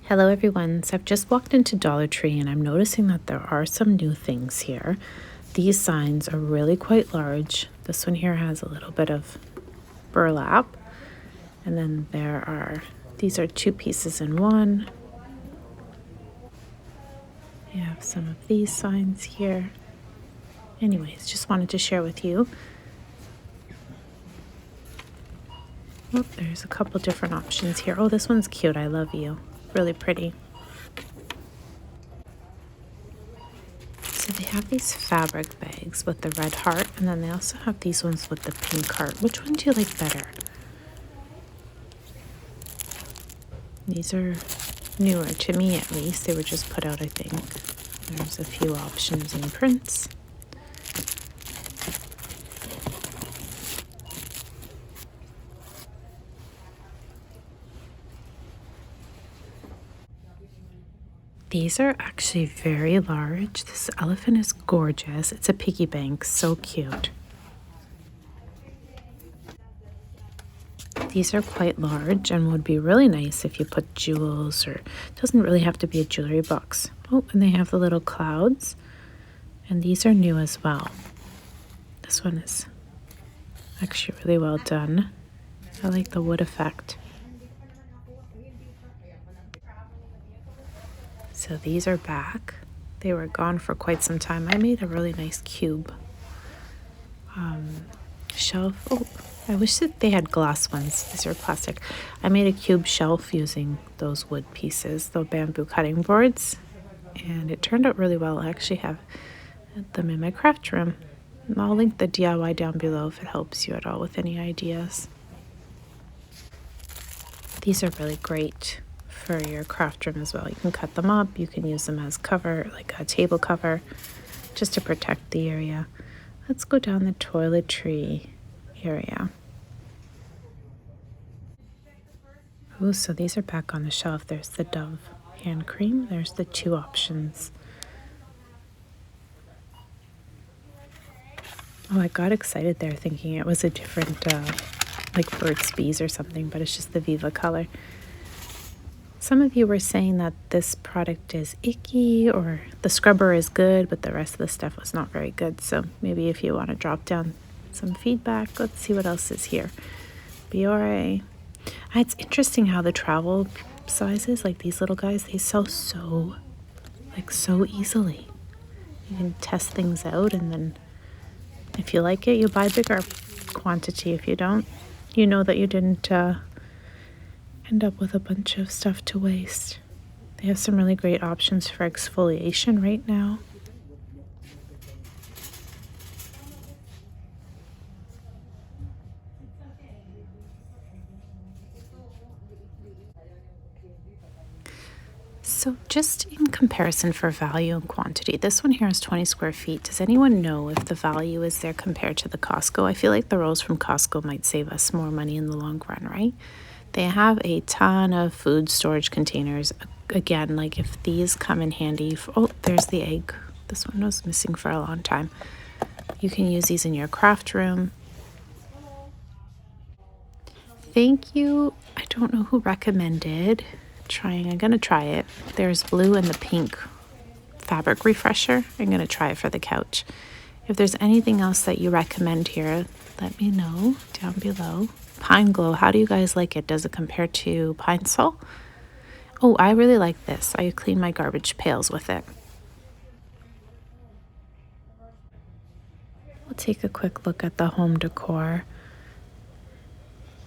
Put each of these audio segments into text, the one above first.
Hello everyone, so I've just walked into Dollar Tree and I'm noticing that there are some new things here. These signs are really quite large. This one here has a little bit of burlap, and then these are 2 pieces in one. You have some of these signs here. Anyways, just wanted to share with you. Oh, there's a couple different options here. Oh, this one's cute. I love you. Really pretty. So they have these fabric bags with the red heart, and then they also have these ones with the pink heart. Which one do you like better? These are newer to me, at least. They were just put out, I think. There's a few options in prints. These are actually very large. This elephant is gorgeous. It's a piggy bank, so cute. These are quite large and would be really nice if you put jewels, or it doesn't really have to be a jewelry box. Oh, and they have the little clouds, and these are new as well. This one is actually really well done. I like the wood effect. So these are back. They were gone for quite some time. I made a really nice cube shelf. Oh, I wish that they had glass ones. These are plastic. I made a cube shelf using those wood pieces, the bamboo cutting boards, and it turned out really well. I actually have them in my craft room. I'll link the DIY down below if it helps you at all with any ideas. These are really great for your craft room as well. You can cut them up, you can use them as cover, like a table cover, just to protect the area. Let's go down the toiletry area. Oh, so these are back on the shelf. There's the Dove hand cream. There's the 2 options. Oh, I got excited there thinking it was a different, like Burt's Bees or something, but it's just the Viva color. Some of you were saying that this product is icky, or the scrubber is good, but the rest of the stuff was not very good. So maybe if you want to drop down some feedback, let's see what else is here. BRA. It's interesting how the travel sizes, like these little guys, they sell so easily. You can test things out, and then if you like it, you buy bigger quantity. If you don't, you know that you didn't end up with a bunch of stuff to waste. They have some really great options for exfoliation right now. So just in comparison for value and quantity, this one here is 20 square feet. Does anyone know if the value is there compared to the Costco? I feel like the rolls from Costco might save us more money in the long run, right? They have a ton of food storage containers. Again, like if these come in handy. Oh, there's the egg. This one was missing for a long time. You can use these in your craft room. Thank you. I don't know who recommended trying. I'm going to try it. There's blue and the pink fabric refresher. I'm going to try it for the couch. If there's anything else that you recommend here, let me know down below. Pine Glow, how do you guys like it? Does it compare to Pine Sol? Oh, I really like this. I clean my garbage pails with it. We'll take a quick look at the home decor.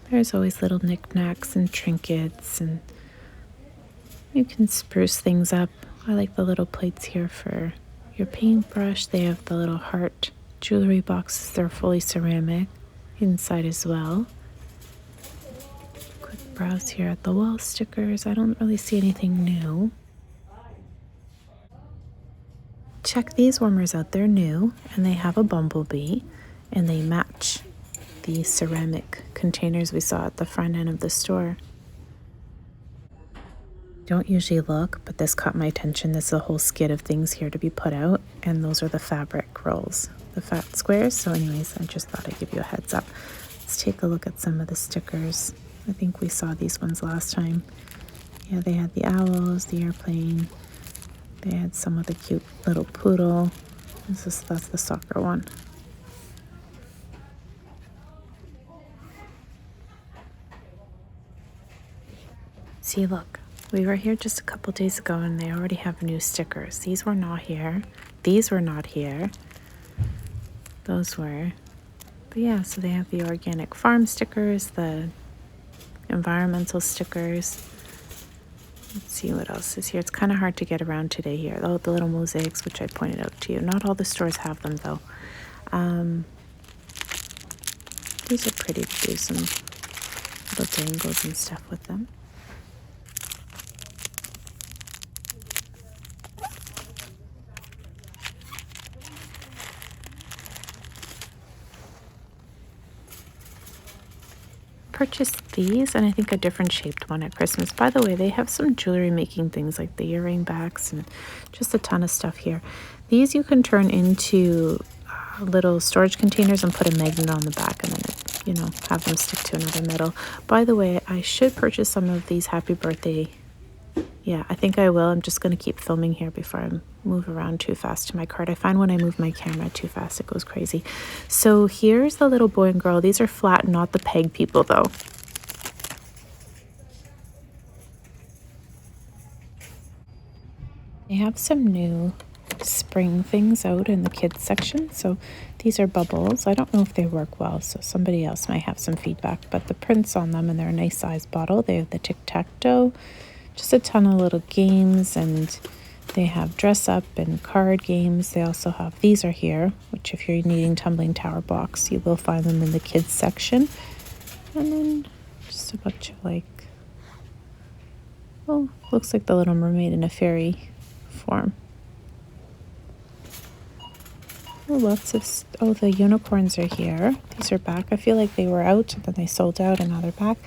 There's always little knickknacks and trinkets, and you can spruce things up. I like the little plates here for your paintbrush. They have the little heart jewelry boxes. They're fully ceramic inside as well. Quick browse here at the wall stickers. I don't really see anything new. Check these warmers out. They're new, and they have a bumblebee, and they match the ceramic containers we saw at the front end of the store. Don't usually look, but this caught my attention. There's a whole skid of things here to be put out, and those are the fabric rolls, the fat squares. So anyways, I just thought I'd give you a heads up. Let's take a look at some of the stickers. I think we saw these ones last time. Yeah, they had the owls, the airplane. They had some of the cute little poodle. That's the soccer one. See, look, we were here just a couple days ago and they already have new stickers. These were not here. These were not here. Those were. But yeah, so they have the organic farm stickers, the environmental stickers. Let's see what else is here. It's kind of hard to get around today here. Oh, the little mosaics, which I pointed out to you. Not all the stores have them, though. These are pretty to do some little dangles and stuff with them. Purchased these and I think a different shaped one at Christmas. By the way, they have some jewelry making things like the earring backs and just a ton of stuff here. These you can turn into little storage containers and put a magnet on the back and then you know, have them stick to another metal. By the way, I should purchase some of these happy birthday. Yeah, I think I will. I'm just going to keep filming here before I move around too fast to my cart. I find when I move my camera too fast, it goes crazy. So here's the little boy and girl. These are flat, not the peg people, though. They have some new spring things out in the kids section. So these are bubbles. I don't know if they work well, so somebody else might have some feedback. But the prints on them, and they're a nice size bottle. They have the tic-tac-toe. Just a ton of little games, and they have dress up and card games. They also have, these are here, which if you're needing tumbling tower blocks, you will find them in the kids section. And then just a bunch of like, well, looks like the Little Mermaid in a fairy form. Oh, lots of, oh, the unicorns are here. These are back. I feel like they were out and then they sold out and now they're back.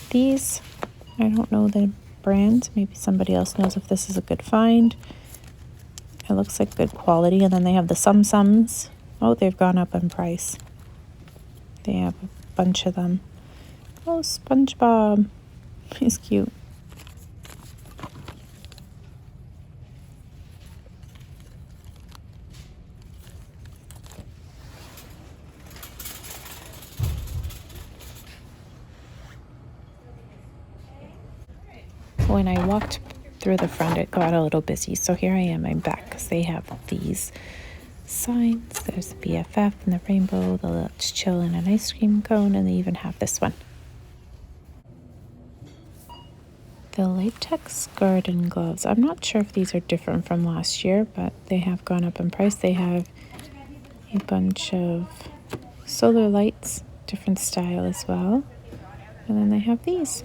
These, I don't know the brand. Maybe somebody else knows if this is a good find. It looks like good quality. And then they have the Sum Sums. Oh, they've gone up in price. They have a bunch of them. Oh, SpongeBob. He's cute. When I walked through the front, it got a little busy. So here I am, I'm back because they have these signs. There's the BFF and the rainbow, the Let's Chill and an ice cream cone, and they even have this one. The latex garden gloves. I'm not sure if these are different from last year, but they have gone up in price. They have a bunch of solar lights, different style as well. And then they have these.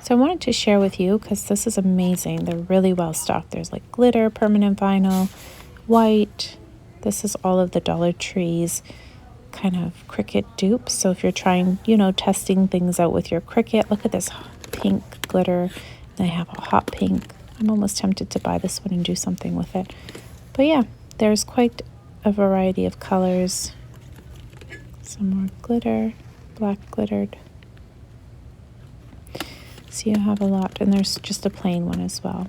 So I wanted to share with you because this is amazing. They're really well stocked. There's like glitter, permanent vinyl, white. This is all of the Dollar Tree's kind of Cricut dupes. So if you're trying, you know, testing things out with your Cricut, look at this pink glitter. They have a hot pink. I'm almost tempted to buy this one and do something with it. But yeah, there's quite a variety of colors. Some more glitter, black glittered. So you have a lot, and there's just a plain one as well.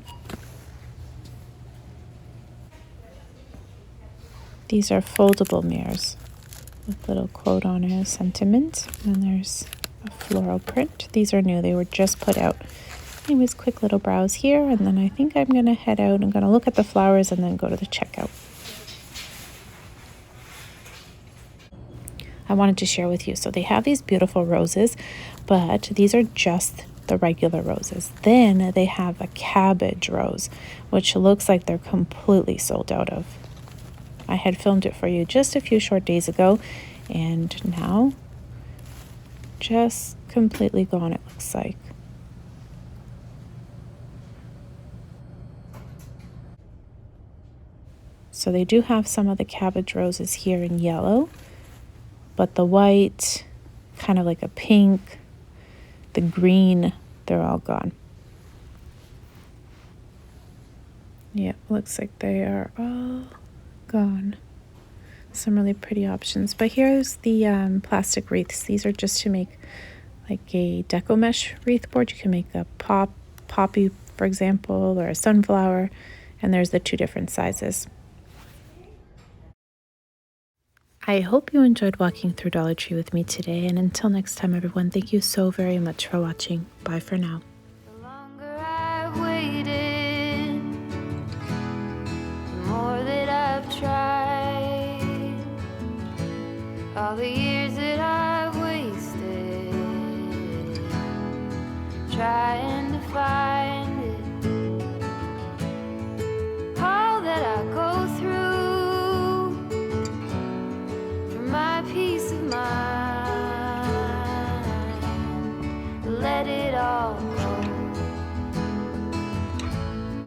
These are foldable mirrors with little quote on it, sentiment, and there's a floral print. These are new, they were just put out. Anyways, quick little browse here, and then I think I'm gonna head out. I'm gonna look at the flowers and then go to the checkout. I wanted to share with you, so they have these beautiful roses, but these are just the regular roses. Then they have a cabbage rose, which looks like they're completely sold out of. I had filmed it for you just a few short days ago, and now just completely gone, it looks like. So they do have some of the cabbage roses here in yellow, but the white, kind of like a pink, the green, they're all gone. Yeah, looks like they are all gone. Some really pretty options. But here's the plastic wreaths. These are just to make like a deco mesh wreath board. You can make a poppy, for example, or a sunflower, and there's the 2 different sizes. I hope you enjoyed walking through Dollar Tree with me today, and until next time, everyone, thank you so very much for watching. Bye for now. The longer I've waited, the more that I've tried. All the years